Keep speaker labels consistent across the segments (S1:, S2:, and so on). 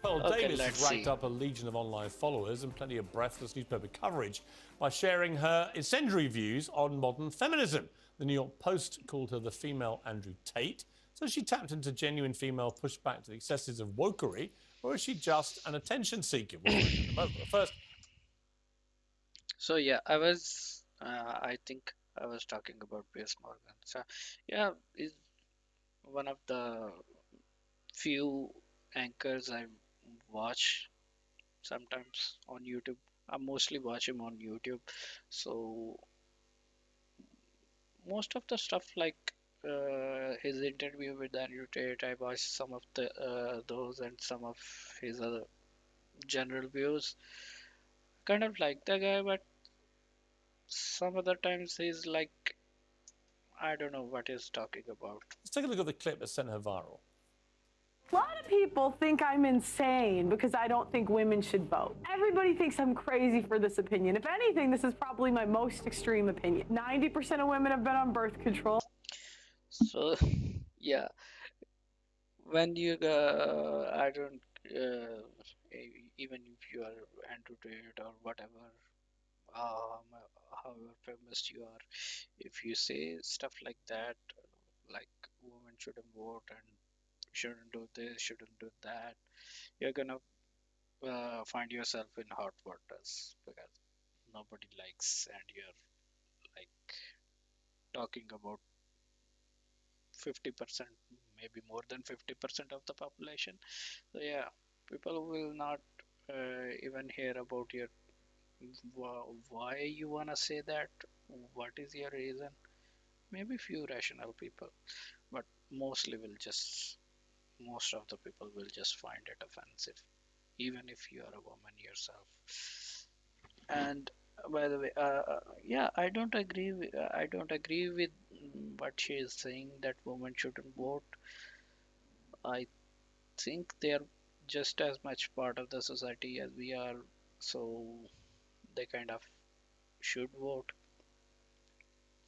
S1: Pearl
S2: Okay,
S1: Davis
S2: let's
S1: has racked
S2: see.
S1: up a legion of online followers and plenty of breathless newspaper coverage by sharing her incendiary views on modern feminism. The New York Post called her the female Andrew Tate. So she tapped into genuine female pushback to the excesses of wokery, or is she just an attention seeker? We'll find out in a moment. But first,
S2: So yeah, I think I was talking about Piers Morgan. So yeah, is one of the few anchors I watch sometimes on YouTube. I mostly watch him on YouTube. So most of the stuff like his interview with Andrew Tate, I watched some of the those and some of his other general views. Kind of like the guy, but some other times he's like, I don't know what he's talking about.
S1: let's take a look at the clip that sent her viral.
S3: A lot of people think I'm insane because I don't think women should vote. Everybody thinks I'm crazy for this opinion. If anything, this is probably my most extreme opinion. 90% of women have been on birth control.
S2: So yeah, when you I don't even if you are Andrew Tate or whatever, however famous you are, if you say stuff like that, like women shouldn't vote and shouldn't do this, shouldn't do that, you're gonna find yourself in hot waters because nobody likes, and you're like talking about 50%, maybe more than 50% of the population. So yeah, people will not even hear about your why you wanna say that, what is your reason. Maybe few rational people, but most of the people will just find it offensive, even if you are a woman yourself. And by the way, yeah, I don't agree with what she is saying that women shouldn't vote. I think they are just as much part of the society as we are, so they kind of should vote.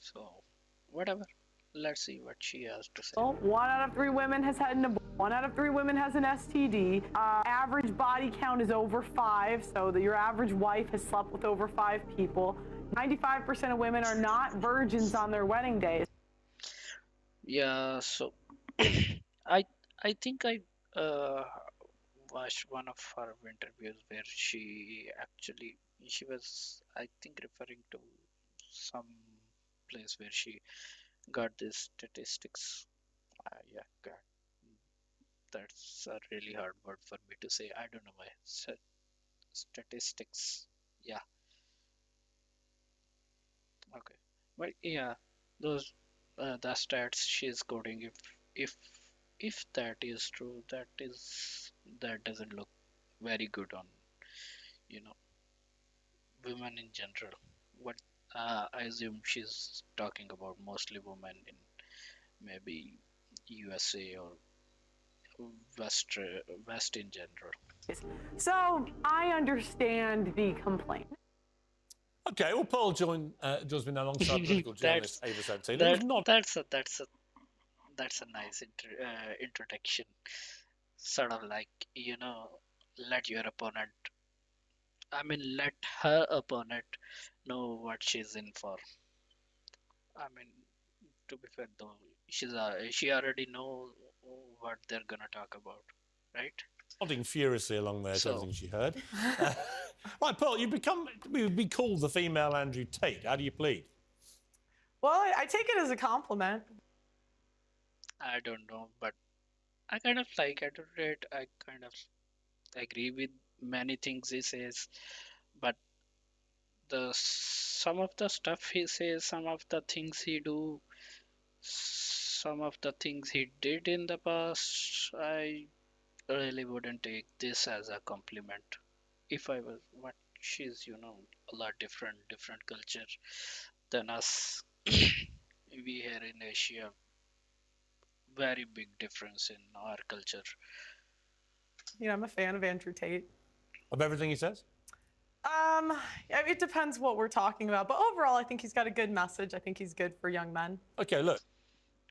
S2: So, whatever. Let's see what she has to say.
S3: 1 out of 3 women has had an abortion. 1 out of 3 women has an STD. Average body count is over 5, so that your average wife has slept with over 5 people. 95% of women are not virgins on their wedding days.
S2: Yeah, so I I think I uh, watched one of her interviews where she was, I think, referring to some place where she got these statistics. Yeah, God, that's a really hard word for me to say. I don't know why. Statistics. Yeah, okay. But yeah, those the stats she's quoting, if if that is true, that doesn't look very good on, you know, women in general. What I assume she's talking about mostly women in maybe USA or West West in general.
S3: So I understand the complaint.
S1: Okay, well, Pearl joins me now alongside political journalist
S2: That's
S1: Ava Santana. It was
S2: that
S1: not
S2: that's a nice introduction. Sort of like, let your opponent, I mean, let her opponent know what she's in for. I mean, to be fair though, she already know what they're gonna talk about, right?
S1: nodding furiously along there to
S2: So
S1: everything she heard. Right, Pearl, we would be called the female Andrew Tate. How do you plead?
S3: Well, I take it as a compliment.
S2: I don't know, but I kind of like Adelaide. I kind of agree with many things he says, but the some of the stuff he says, some of the things he do, some of the things he did in the past, I really wouldn't take this as a compliment. If I was, what she's, a lot different culture than us. We here in Asia, very big difference in our culture.
S3: I'm a fan of Andrew Tate.
S1: Of everything he says?
S3: It depends what we're talking about, but overall, I think he's got a good message. I think he's good for young men.
S1: Okay, look.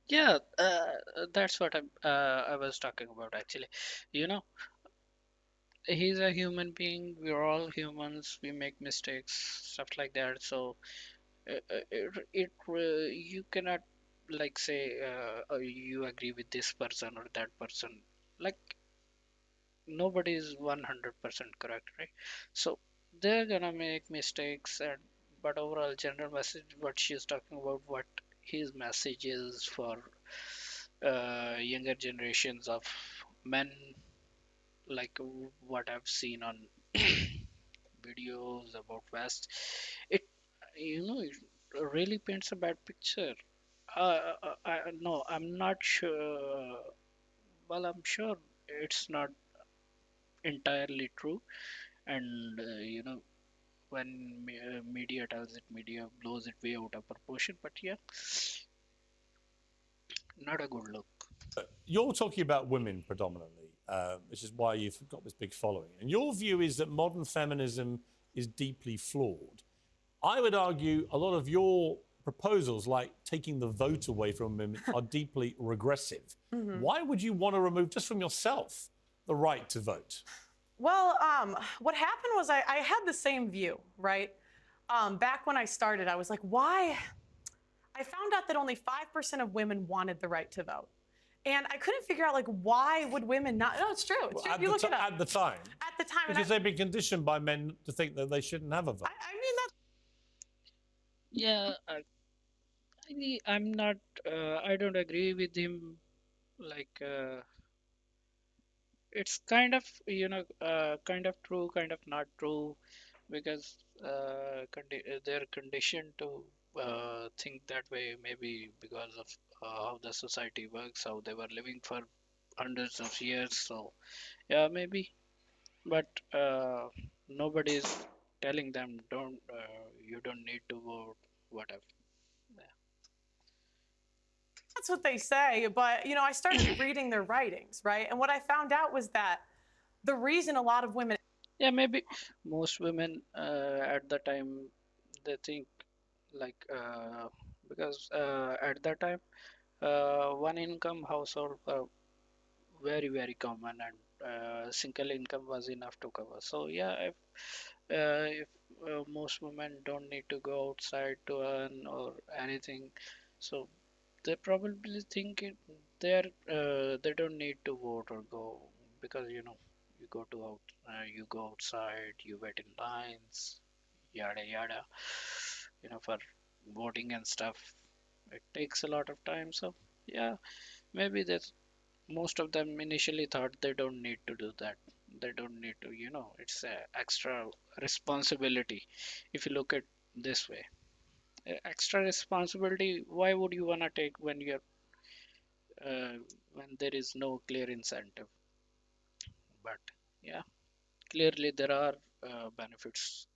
S2: Yeah, that's what I was talking about actually. You know, he's a human being. We're all humans. We make mistakes, stuff like that. So you cannot like say you agree with this person or that person. Like nobody is 100% correct, right? So they're gonna make mistakes, and but overall general message, what she's talking about, what his message is for younger generations of men, like what I've seen on videos about West, it it really paints a bad picture. No, I'm not sure. Well, I'm sure it's not entirely true, and when media tells it, media blows it way out of proportion. But yeah, not a good look.
S1: You're talking about women predominantly, which is why you've got this big following. And your view is that modern feminism is deeply flawed. I would argue a lot of your proposals, like taking the vote away from women, are deeply regressive. Why would you want to remove, just from yourself, the right to vote?
S3: Well, what happened was I had the same view, right? Back when I started, I was like, why? I found out that only 5% of women wanted the right to vote. And I couldn't figure out, like, why would women not? No, it's true. It's true. You look it up.
S1: At the time.
S3: At the time.
S1: Because they've been conditioned by men to think that they shouldn't have a vote.
S3: I mean, that's.
S2: Yeah, I'm not. I don't agree with him. Like, it's kind of kind of true, kind of not true, because they're conditioned to think that way. Maybe because of how the society works, how they were living for hundreds of years. So yeah, maybe. But nobody is telling them don't. You don't need to vote. Whatever.
S3: That's what they say, but I started reading their writings, right? And what I found out was that the reason a lot of women.
S2: Yeah, maybe most women at the time they think like because at that time one income household were very common, and single income was enough to cover. So yeah, if most women don't need to go outside to earn or anything, so they probably think they don't need to vote or go, because you go outside, you wait in lines, yada yada, for voting and stuff. It takes a lot of time. So yeah, maybe that most of them initially thought they don't need to do that. They don't need to, it's a extra responsibility. If you look at this way, extra responsibility, why would you want to take uh, when there is no clear incentive? But yeah, clearly there are benefits.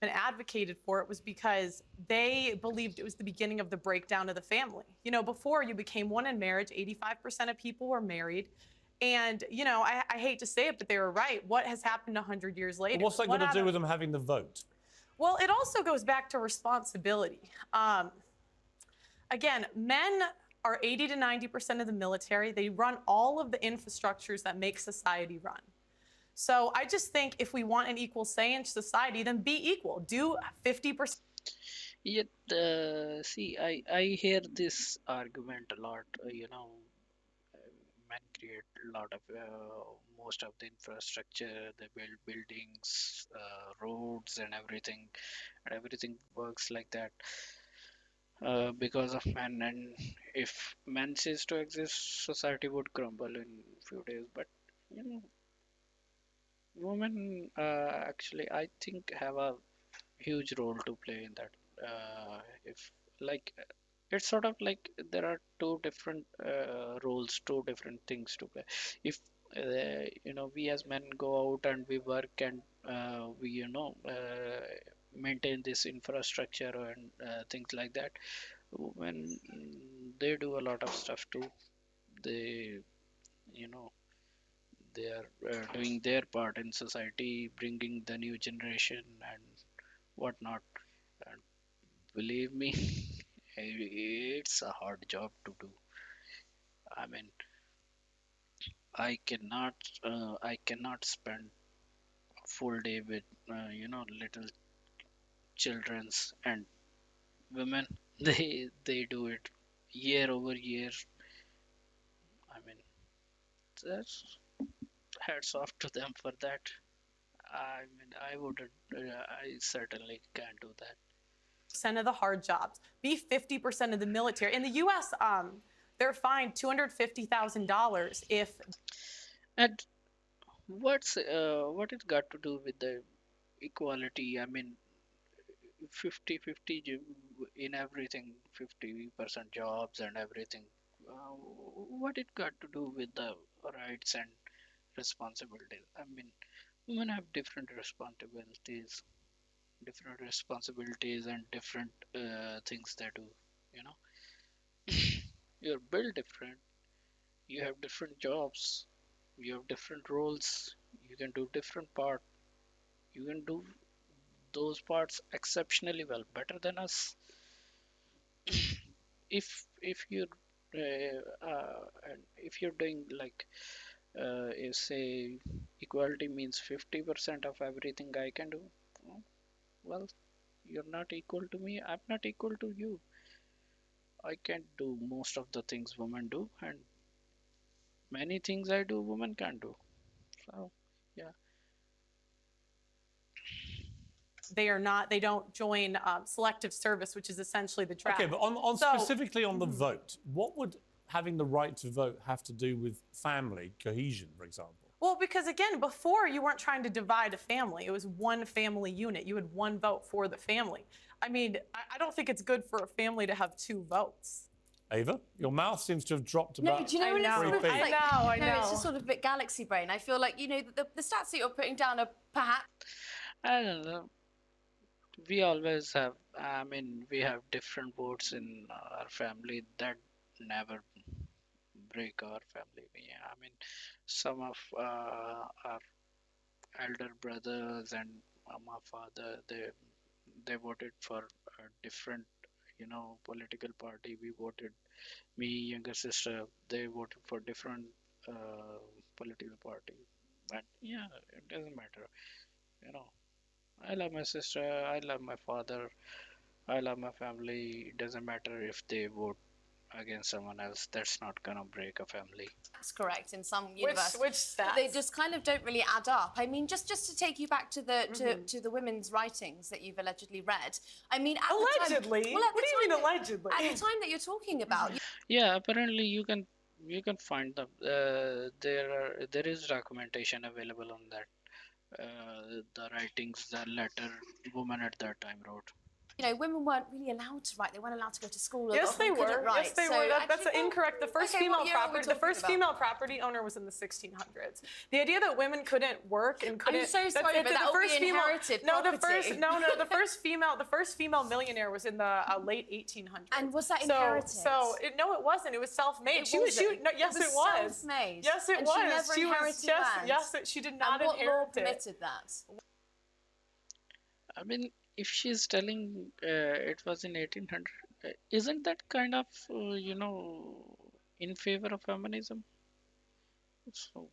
S3: Advocated for it was because they believed it was the beginning of the breakdown of the family. Before you became one in marriage, 85% of people were married. And, I hate to say it, but they were right. What has happened 100 years later?
S1: What's that got to do with them having the vote?
S3: Well, it also goes back to responsibility. Again, men are 80 to 90% of the military. They run all of the infrastructures that make society run. So I just think if we want an equal say in society, then be equal. Do 50%.
S2: Yet, see, I hear this argument a lot. Men create a lot of most of the infrastructure. They build buildings, roads, and everything works like that because of men. And if men cease to exist, society would crumble in few days. But you know, women actually, I think, have a huge role to play in that. If like it's sort of like there are two different roles, two different things to play. If we as men go out and we work, and we maintain this infrastructure and things like that, when they do a lot of stuff too. They you know they are doing their part in society, bringing the new generation and whatnot. And believe me, it's a hard job to do. I mean, I cannot spend full day with little children's, and women they do it year over year. I mean, that's hats off to them for that. I mean, I wouldn't, I certainly can't do that.
S3: Percent of the hard jobs, be 50% of the military. In the U.S., they're fined $250,000 if.
S2: And what it got to do with the equality? I mean, 50-50 in everything, 50% jobs and everything. What it got to do with the rights and responsibilities? I mean, women have different responsibilities and different things they do. You know, you're built different. You have different jobs. You have different roles. You can do different part. You can do those parts exceptionally well, better than us. If you're doing like you say equality means 50% of everything I can do, well, you're not equal to me, I'm not equal to you. I can't do most of the things women do, and many things I do women can't do. So yeah.
S3: They don't join selective service, which is essentially the draft.
S1: Okay, but specifically on the vote, what would having the right to vote have to do with family cohesion, for example?
S3: Well, because again, before you weren't trying to divide a family. It was one family unit. You had one vote for the family. I mean, I don't think it's good for a family to have two votes.
S1: Ava, your mouth seems to have dropped about.
S4: No, do you know what it's sort of
S1: feet.
S4: like?
S3: I know.
S4: No, it's just sort of a bit galaxy brain. I feel like, the stats that you're putting down are perhaps.
S2: I don't know. We always have, I mean, we have different votes in our family that never break our family. I mean, some of our elder brothers and my father, they voted for a different, political party. We voted, me, younger sister, they voted for different uh, political party. But yeah, it doesn't matter, you know. I love my sister, I love my father, I love my family. It doesn't matter if they vote against someone else. That's not gonna break a family.
S4: That's correct in some universe.
S3: Which stats?
S4: They just kind of don't really add up. I mean, just to take you back to the women's writings that you've allegedly read. I mean,
S3: allegedly.
S4: The time,
S3: what do you mean allegedly?
S4: At the time that you're talking about.
S2: Yeah, apparently you can find them. There is documentation available on that. The writings, the letter woman at that time wrote.
S4: Women weren't really allowed to write. They weren't allowed to go to school.
S3: Yes, they were.
S4: Write.
S3: Yes, they
S4: So
S3: were. That's
S4: actually,
S3: incorrect. The first
S4: okay,
S3: female
S4: what year are we
S3: property, the first
S4: talking
S3: female property owner was in the 1600s. The idea that women couldn't work and couldn't.
S4: I'm so sorry, but that would be inherited property.
S3: The first female millionaire was in the late 1800s.
S4: And was that inherited?
S3: No, it wasn't. It was self-made. Yes, it was.
S4: Self-made.
S3: Yes, it
S4: and
S3: was.
S4: She never inherited land.
S3: Yes, she did not
S4: and what
S3: inherit
S4: law permitted that?
S2: I mean, if she's telling it was in 1800, isn't that kind of in favor of feminism? So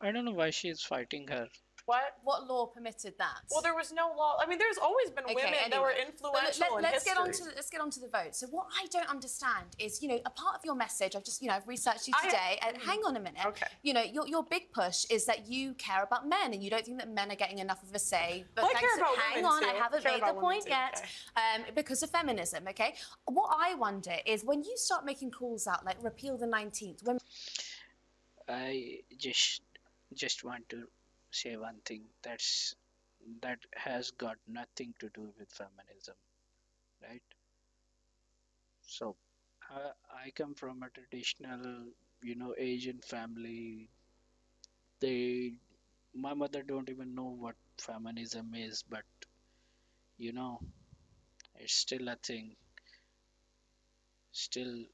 S2: I don't know why she's fighting her.
S4: What law permitted that?
S3: Well, there was no law. I mean, there's always been women that were influential in history.
S4: Let's get on to the vote. So what I don't understand is, a part of your message, I've researched you today, and hang on a minute.
S3: Okay.
S4: Your big push is that you care about men, and you don't think that men are getting enough of a say. But
S3: Well, I care about
S4: hang
S3: women
S4: on,
S3: too.
S4: I haven't
S3: Care
S4: made
S3: about
S4: the
S3: women
S4: point
S3: too,
S4: yet. Because of feminism, okay? What I wonder is when you start making calls out like repeal the 19th, when
S2: I just want to say one thing that has got nothing to do with feminism, right? So I come from a traditional, Asian family. They, my mother don't even know what feminism is, but you know, it's still a thing. Still,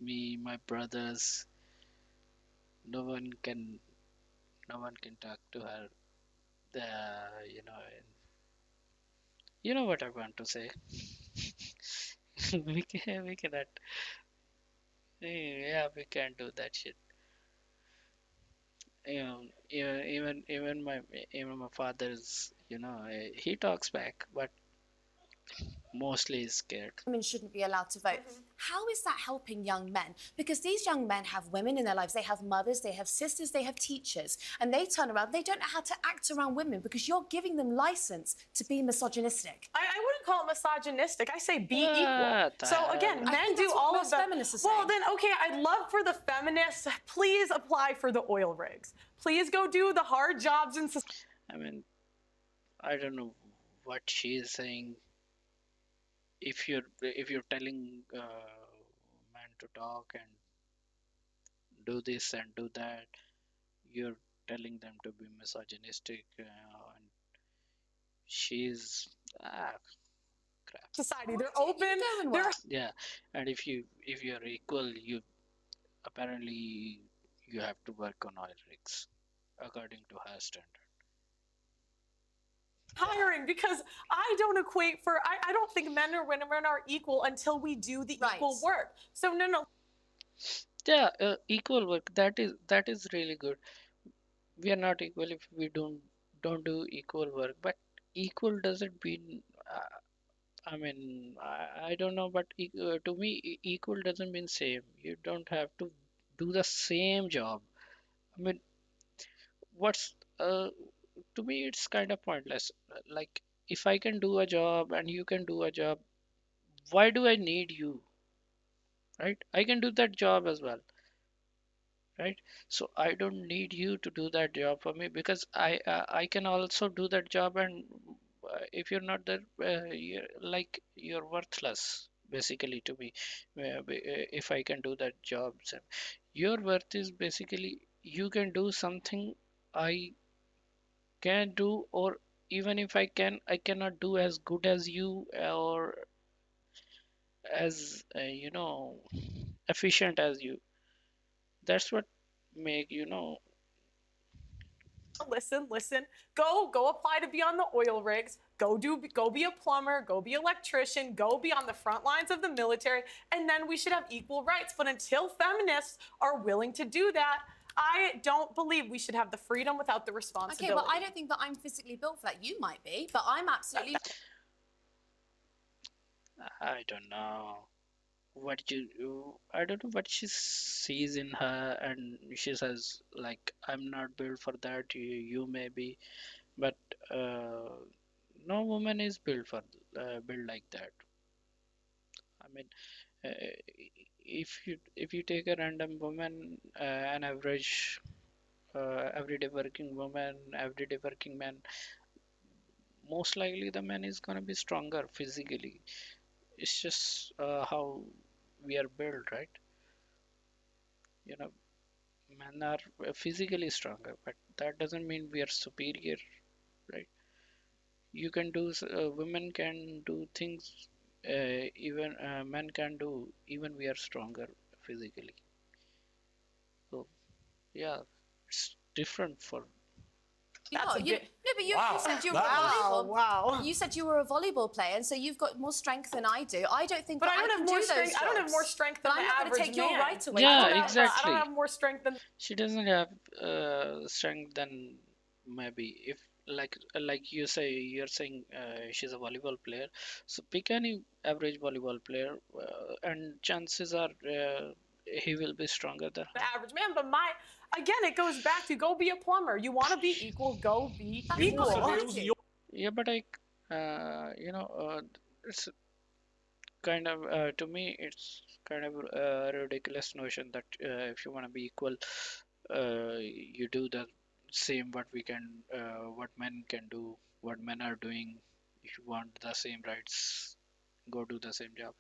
S2: me, my brothers, no one can, no one can talk to her. And you know what I want to say. we cannot. Yeah, we can't do that shit. you know, even my father's, he talks back, but mostly is scared.
S4: Women shouldn't be allowed to vote. How is that helping young men? Because these young men have women in their lives, they have mothers, they have sisters, they have teachers, and they turn around, they don't know how to act around women because you're giving them license to be misogynistic.
S3: I wouldn't call it misogynistic. I say be equal.
S2: What the
S3: So
S2: hell?
S3: again,
S4: I
S3: men
S4: think
S3: do
S4: that's what
S3: all of
S4: most
S3: the.
S4: feminists are
S3: Well,
S4: saying.
S3: then okay, I'd love for the feminists. Please apply for the oil rigs. Please go do the hard jobs in society.
S2: I mean, I don't know what she is saying. If you're telling men to talk and do this and do that, you're telling them to be misogynistic, and she's crap.
S3: They're open.
S4: You're going
S3: They're
S4: well.
S2: Yeah, and if you're equal, you apparently you have to work on oil rigs according to her standard.
S3: hiring because I don't equate for. I don't think men or women are equal until we do the
S4: Right.
S3: equal work. So no.
S2: Yeah, equal work, that is really good. We are not equal if we don't do equal work, but equal doesn't mean I mean, I don't know, but to me, equal doesn't mean same. You don't have to do the same job. I mean, what's to me, it's kind of pointless. Like, if I can do a job and you can do a job, why do I need you? Right? I can do that job as well. Right? So I don't need you to do that job for me because I can also do that job, and if you're not there, you're worthless basically to me. If I can do that job, so your worth is basically you can do something I can do, or even if I cannot do as good as you, or as efficient as you. That's what make
S3: Listen. Go apply to be on the oil rigs. Go be a plumber. Go be an electrician. Go be on the front lines of the military. And then we should have equal rights. But until feminists are willing to do that, I don't believe we should have the freedom without the responsibility.
S4: Okay, well, I don't think that I'm physically built for that. You might be, but I'm absolutely.
S2: I don't know I don't know what she sees in her, and she says like, I'm not built for that. You may be, but no woman is built like that. I mean, if you take a random woman, an average everyday working woman, everyday working man, most likely the man is gonna be stronger physically. It's just how we are built, right? You know, men are physically stronger, but that doesn't mean we are superior, right? You can do, women can do things, even men can do, even we are stronger physically. So, yeah, it's different for.
S3: That's a bit.
S4: No, but you
S1: Wow.
S4: said you were a
S1: That
S4: volleyball.
S3: Wow.
S4: You said you were a volleyball player, and so you've got more strength than I do. I don't think
S3: But
S4: that
S3: I don't
S4: can
S3: have more
S4: do
S3: strength.
S4: those
S3: I don't have
S4: jobs.
S3: more strength
S4: But
S3: than
S4: I'm
S3: the
S4: not going
S3: average
S4: to take your
S3: man.
S4: right away.
S2: Yeah,
S3: I don't
S2: exactly.
S3: have more strength than.
S2: She doesn't have strength than, maybe, if like you're saying she's a volleyball player, so pick any average volleyball player, and chances are he will be stronger than
S3: The
S2: her.
S3: average man. But again, it goes back to go be a plumber. You want to be equal, go be
S4: That's
S3: equal.
S4: not
S1: Sabils,
S4: right.
S1: you're
S2: Yeah, but it's kind of, to me it's kind of a ridiculous notion that if you want to be equal, you do the same what men can do, what men are doing. If you want the same rights, go do the same job.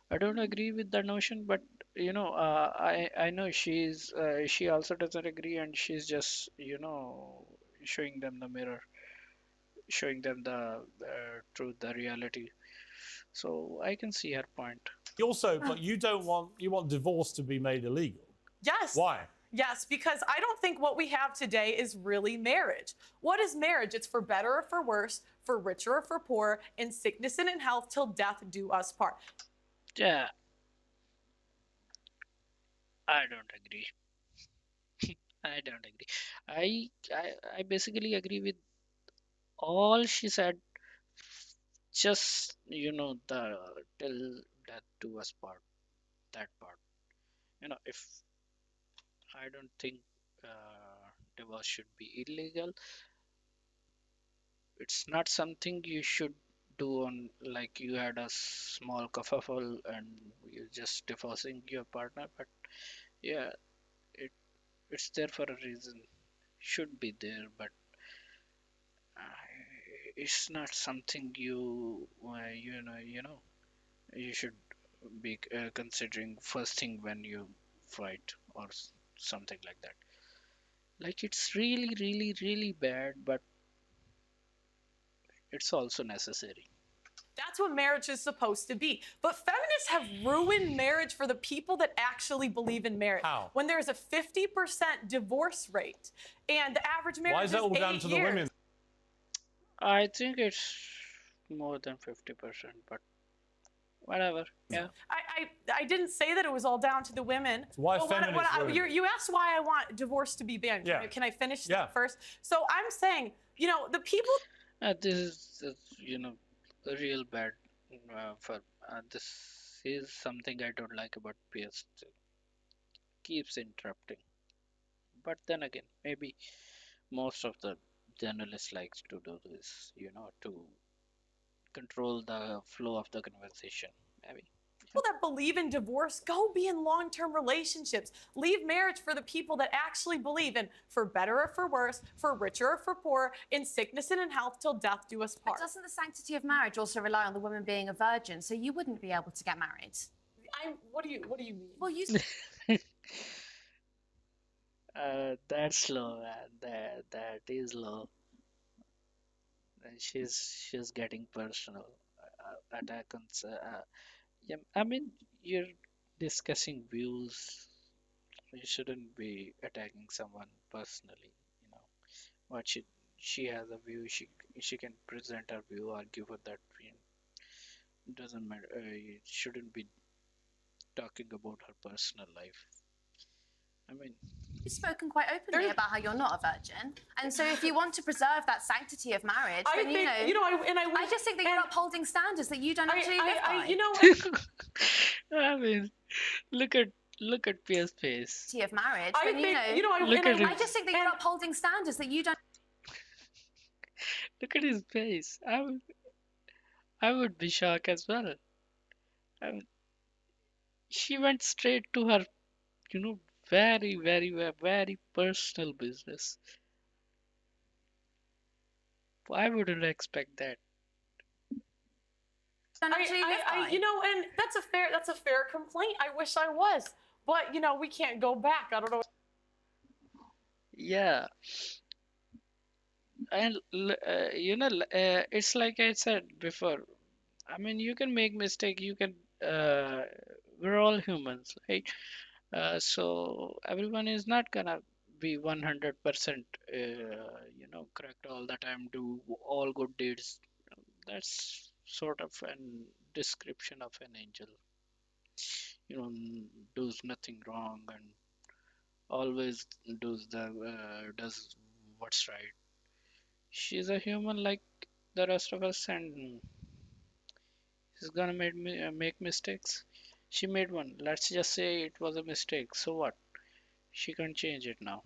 S2: I don't agree with the notion, but I know she also doesn't agree, and she's just showing them the mirror, showing them the truth, the reality. So I can see her point.
S1: also, but you want divorce to be made illegal.
S3: Yes.
S1: Why?
S3: Yes, because I don't think what we have today is really marriage. What is marriage? It's for better or for worse, for richer or for poorer, in sickness and in health, till death do us part.
S2: Yeah, I don't agree. I don't agree. I basically agree with all she said. Just the till death do us part. That part. If I don't think divorce should be illegal. It's not something you should do on like you had a small kerfuffle and you're just divorcing your partner. But yeah, it it's there for a reason. Should be there, but it's not something you should be considering first thing when you fight or something like that. Like it's really, really, really bad, but it's also necessary.
S3: That's what marriage is supposed to be. But feminists have ruined marriage for the people that actually believe in marriage.
S1: How?
S3: When there's a 50% divorce rate and the average marriage
S1: Why is that all
S3: 8
S1: down to the
S3: years.
S1: women?
S2: I think it's more than 50%, but whatever. Yeah.
S3: I didn't say that it was all down to the women.
S1: Why
S3: But
S1: feminists ruin it?
S3: you asked why I want divorce to be banned.
S1: Yeah.
S3: Can I finish
S1: Yeah.
S3: that first? So I'm saying, the people.
S2: This is a real bad for this is something I don't like about PS. Keeps interrupting. But then again, maybe most of the journalists likes to do this, to control the flow of the conversation. Maybe.
S3: People that believe in divorce, go be in long-term relationships. Leave marriage for the people that actually believe in for better or for worse, for richer or for poorer, in sickness and in health till death do us part.
S4: But doesn't the sanctity of marriage also rely on the woman being a virgin? So you wouldn't be able to get married.
S3: What do you mean?
S4: Well, you.
S2: That's low, man. That is low. And she's getting personal. Attack on. Yeah, I mean, you're discussing views. You shouldn't be attacking someone personally. You know what she has a view. She can present her view, argue for that view. It doesn't matter. You shouldn't be talking about her personal life. I mean,
S4: You've spoken quite openly about how you're not a virgin, and so if you want to preserve that sanctity of marriage, then I just think that you're upholding standards that you don't actually live by.
S2: I mean, look at Pierre's face.
S4: Sanctity of marriage,
S3: I
S4: just think that you're upholding standards that you don't.
S2: Look at his face. I would be shocked as well. I mean, she went straight to her, very, very, very personal business. I wouldn't expect that.
S3: And that's a fair complaint. I wish I was, but we can't go back. I don't know.
S2: Yeah. And it's like I said before. I mean, you can make mistake. You can. We're all humans, right? So everyone is not gonna be 100%, correct all the time. Do all good deeds. That's sort of an description of an angel. Does nothing wrong and always does what's right. She's a human like the rest of us, and she's gonna make mistakes. She made one. Let's just say it was a mistake. So what? She can't change it now.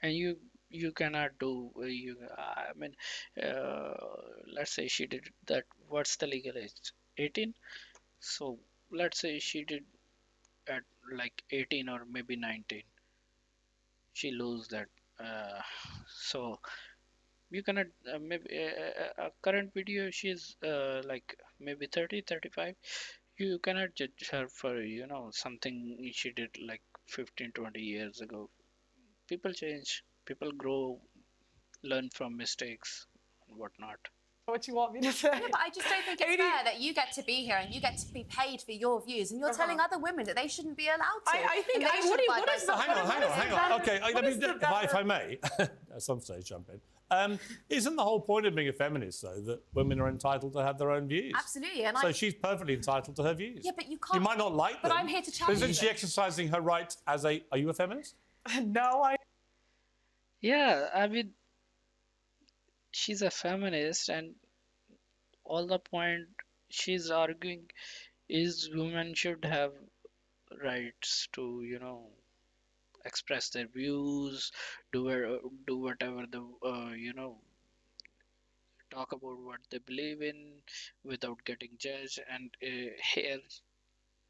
S2: And you cannot do you. I mean, let's say she did that. What's the legal age? 18. So let's say she did at like 18 or maybe 19. She lose that. So you cannot maybe a current video she's like maybe 30 35. You cannot judge her for something she did like 15 20 years ago. People change, people grow, learn from mistakes and whatnot.
S3: What you want me to say?
S4: Yeah, but I just don't think it's fair that you get to be here and you get to be paid for your views, and you're telling other women that they shouldn't be allowed to.
S3: I think.
S4: Hang on.
S1: Okay, let me, if I may, at some stage jump in. Isn't the whole point of being a feminist, though, that women are entitled to have their own views?
S4: Absolutely, and
S1: so she's perfectly entitled to her views.
S4: Yeah, but you can't.
S1: You might not like
S4: but
S1: them.
S4: I'm here to
S1: But
S4: challenge
S1: isn't she
S4: them.
S1: exercising her right as a? Are you a feminist?
S3: No,
S2: Yeah, I mean, she's a feminist, and all the point she's arguing is women should have rights to, express their views, do whatever the, talk about what they believe in without getting judged. And here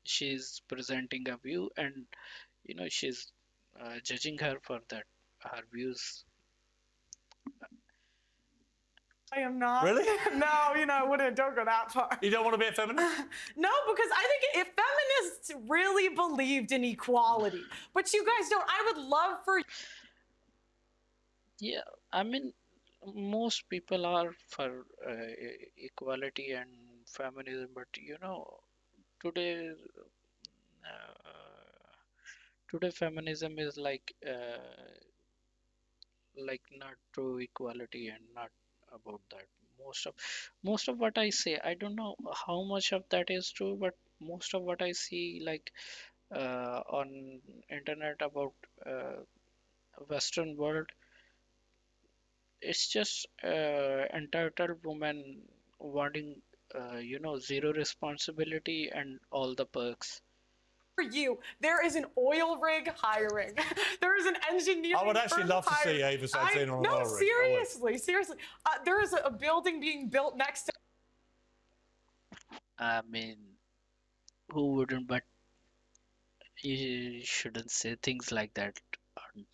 S2: she's presenting a view, and she's judging her for that, her views.
S3: I am not.
S1: Really?
S3: No, I wouldn't. Don't go that far.
S1: You don't want to be a feminist?
S3: No, because I think if feminists really believed in equality, but you guys don't, I would love for.
S2: Yeah, I mean, most people are for equality and feminism, but today today feminism is like not true equality and not about that. Most of what I say, I don't know how much of that is true, but most of what I see, like on internet about Western world, it's just entitled women wanting zero responsibility and all the perks.
S3: For you, there is an oil rig hiring. There is an engineering.
S1: I would actually
S3: firm
S1: love to see
S3: hiring.
S1: Ava Satin on an oil rig.
S3: No, seriously. There is a building being built next to.
S2: I mean, who wouldn't? But you shouldn't say things like that on,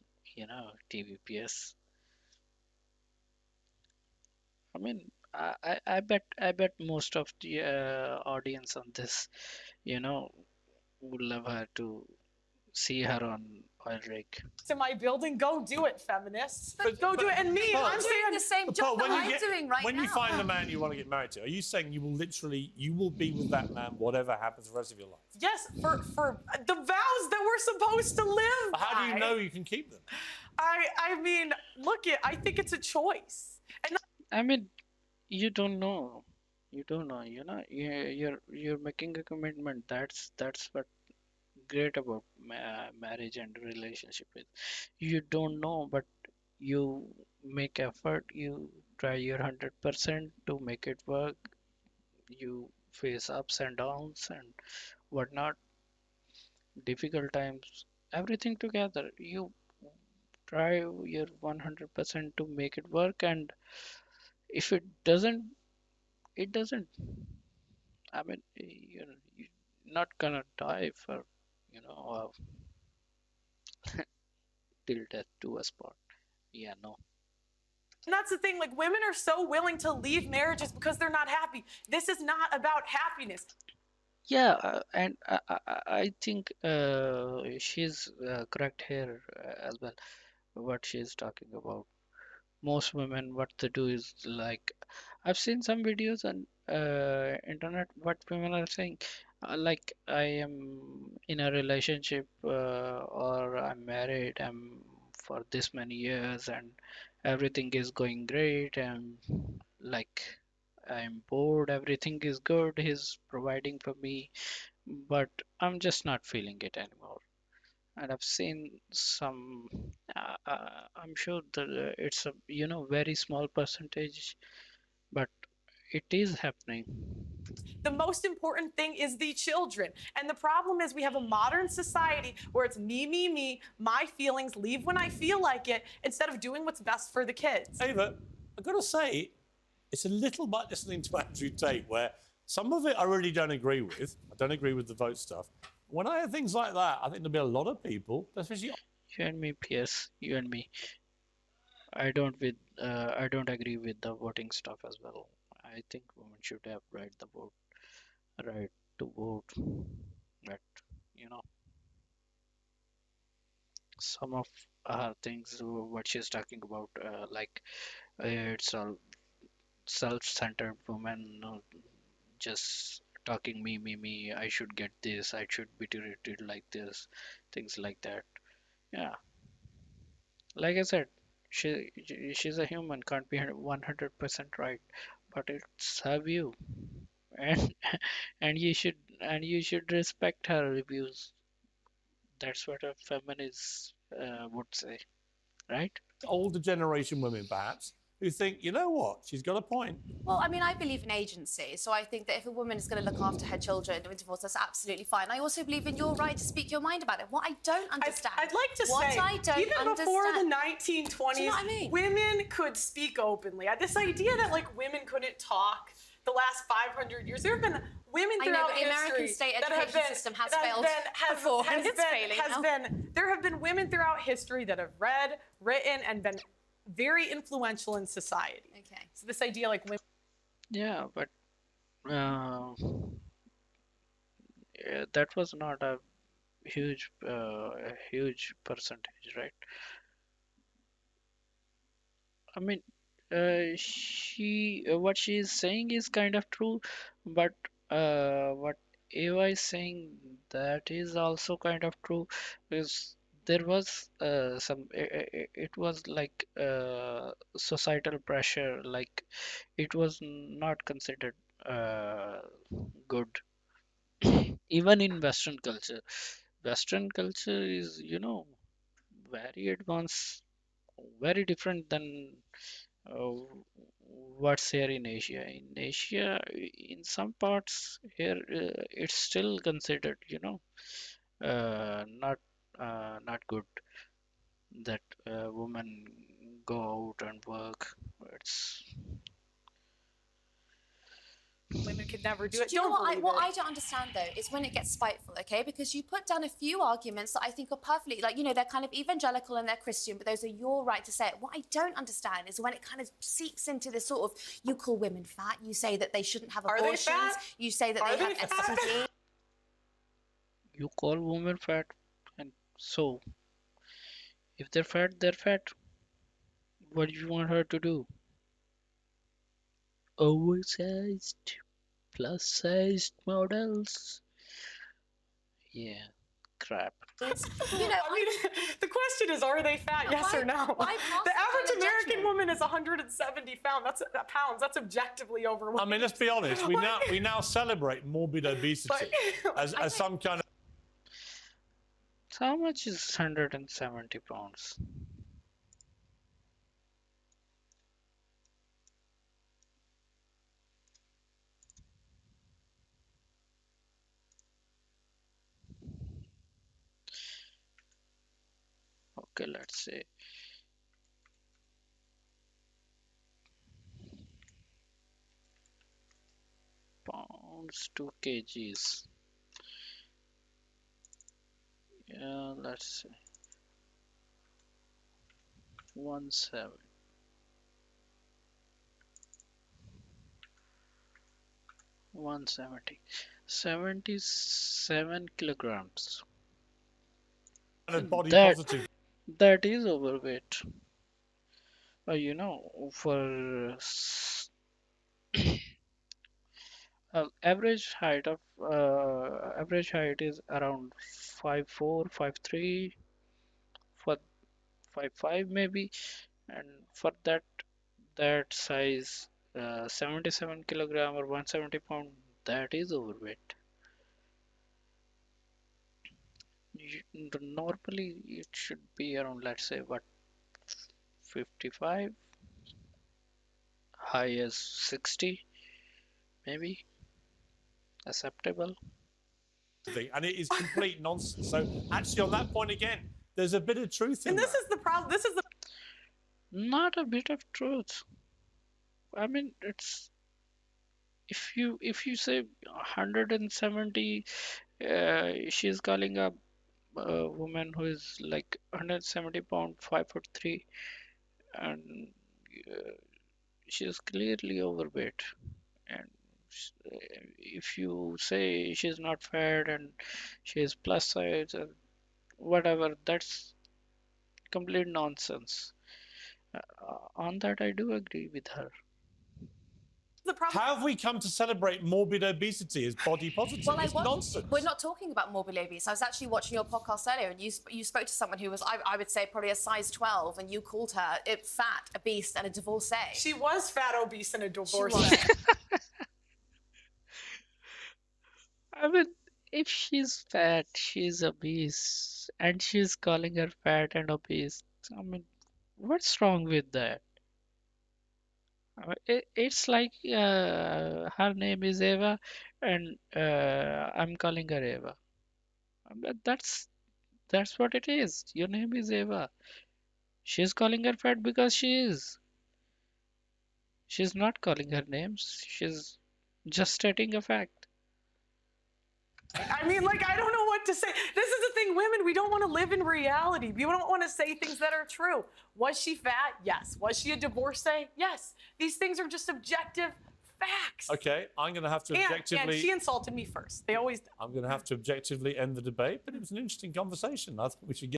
S2: TVPS. I mean, I bet most of the audience on this, would love her to see her on oil rig.
S3: To my building, go do it, feminists. Go do it. And me,
S1: Paul,
S3: I'm saying
S4: the same job that I'm doing right
S1: when
S4: now.
S1: you find the man you want to get married to, are you saying you will be with that man whatever happens the rest of your life?
S3: yes, for the vows that we're supposed to live.
S1: But how do you
S3: by.
S1: know you can keep them?
S3: I mean, I think it's a choice. And
S2: I mean, you don't know. You don't know. You're making a commitment. That's what great about marriage and relationship is. You don't know, but you make effort. You try your 100% to make it work. You face ups and downs and whatnot, difficult times, everything together. You try your 100% to make it work, and if it doesn't, it doesn't. I mean, you're not gonna die for, till death to a spot. Yeah, no.
S3: that's the thing. Like, women are so willing to leave marriages because they're not happy. This is not about happiness.
S2: Yeah, and I think she's correct here as well. What she's talking about. Most women, what they do is like, I've seen some videos on internet. What women are saying, like, I am in a relationship or I'm married. I'm for this many years and everything is going great. And like, I'm bored. Everything is good. He's providing for me, but I'm just not feeling it anymore. And I've seen some. I'm sure that it's a very small percentage, but it is happening.
S3: The most important thing is the children. And the problem is we have a modern society where it's me, my feelings, leave when I feel like it, instead of doing what's best for the kids.
S1: Ava, I've got to say, it's a little bit listening to Andrew Tate, where some of it I really don't agree with. I don't agree with the vote stuff. When I hear things like that, I think there'll be a lot of people, especially
S2: You and me, Pierce. You and me. I don't agree with the voting stuff as well. I think women should have right to vote. But you know, some of things what she's talking about, like it's all self-centered women, just talking me. I should get this. I should be treated like this. Things like that. Yeah, like I said. she's a human, can't be 100% right, but it's her view, and and you should respect her views. That's what a feminist would say, right?
S1: Older generation women, perhaps, who think, you know what, she's got a point.
S4: Well, I mean, I believe in agency, so I think that if a woman is going to look after her children with divorce, that's absolutely fine. I also believe in your right to speak your mind about it. What I don't understand,
S3: I'd like to
S4: what
S3: say,
S4: I don't
S3: even
S4: understand,
S3: before the 1920s,
S4: do you know what I mean?
S3: women could speak openly. This idea that like women couldn't talk the last 500 years, there have been women
S4: I know,
S3: throughout
S4: but the American
S3: history
S4: state
S3: that have
S4: education
S3: been
S4: system has
S3: that
S4: failed before, and it's failing now.
S3: there have been women throughout history that have read, written, and been very influential in society.
S4: Okay.
S3: So this idea like women.
S2: Yeah, but uh, that was not a huge percentage, right? I mean, what she is saying is kind of true, but what Eva is saying, that is also kind of true, because there was it was like societal pressure, like it was not considered good, even in Western culture. Western culture is, very advanced, very different than uh, what's here in Asia. In Asia, in some parts here, it's still considered, not good that women go out and work. It's
S3: Women could never do it.
S4: Do you know
S3: Don't
S4: what
S3: believe
S4: what
S3: it.
S4: I don't understand though is when it gets spiteful, okay? Because you put down a few arguments that I think are perfectly, like, they're kind of evangelical and they're Christian, but those are your right to say it. What I don't understand is when it kind of seeps into this sort of, you call women fat, you say that they shouldn't have
S3: Are they
S4: abortions,
S3: fat?
S4: you say that
S3: Are
S4: they
S3: they
S4: have
S3: fat?
S4: STDs.
S2: you call women fat, and so if they're fat, they're fat. What do you want her to do? Oversized, plus sized models. Yeah, crap.
S4: I mean,
S3: I mean, the question is, are they fat? Yes or no?
S4: why pass
S3: The
S4: that kind
S3: average
S4: of
S3: American
S4: judgment?
S3: woman is 170 pounds. That's objectively overweight.
S1: I mean, let's be honest, we now celebrate morbid obesity as some kind of.
S2: So how much is 170 pounds? Okay, let's say pounds to kgs. Yeah, let's say 17 170 77 kilograms.
S1: Body
S2: That
S1: positive.
S2: that is overweight. For average height is around 5'4", 5'3", for 5'5" maybe, and for that size, 77 kilogram or 170 pound, that is overweight. Normally it should be around, let's say, what, 55, high as 60, maybe acceptable.
S1: And it is complete nonsense. So actually, on that point again, there's a bit of truth in
S3: And this
S1: that.
S3: is the problem. This is the
S2: Not a bit of truth. I mean, it's if you say 170, she's calling a woman who is like 170 pound, 5'3", and uh, she is clearly overweight. And if you say she's not fat and she is plus size and whatever, that's complete nonsense. On that, I do agree with her.
S3: the problem.
S1: Have we come to celebrate morbid obesity as body positive?
S4: Well,
S1: It's nonsense.
S4: we're not talking about morbid obese. I was actually watching your podcast earlier, and you spoke to someone who was, I would say, probably a size 12, and you called her fat, obese, and a divorcee.
S3: She was fat, obese, and a
S4: She
S3: divorcee.
S4: was.
S2: I mean, if she's fat, she's obese, and she's calling her fat and obese. I mean, what's wrong with that? It's like her name is Eva, and I'm calling her Eva. But that's what it is. Your name is Eva. She's calling her fat because she is. She's not calling her names. She's just stating a fact.
S3: I mean, like, I don't know what to say. This is the thing, women, we don't want to live in reality. We don't want to say things that are true. Was she fat? Yes. Was she a divorcee? Yes. These things are just objective facts.
S1: Okay, I'm going to have to objectively...
S3: And she insulted me first. They always do.
S1: I'm going to have to objectively end the debate, but it was an interesting conversation. I think we should get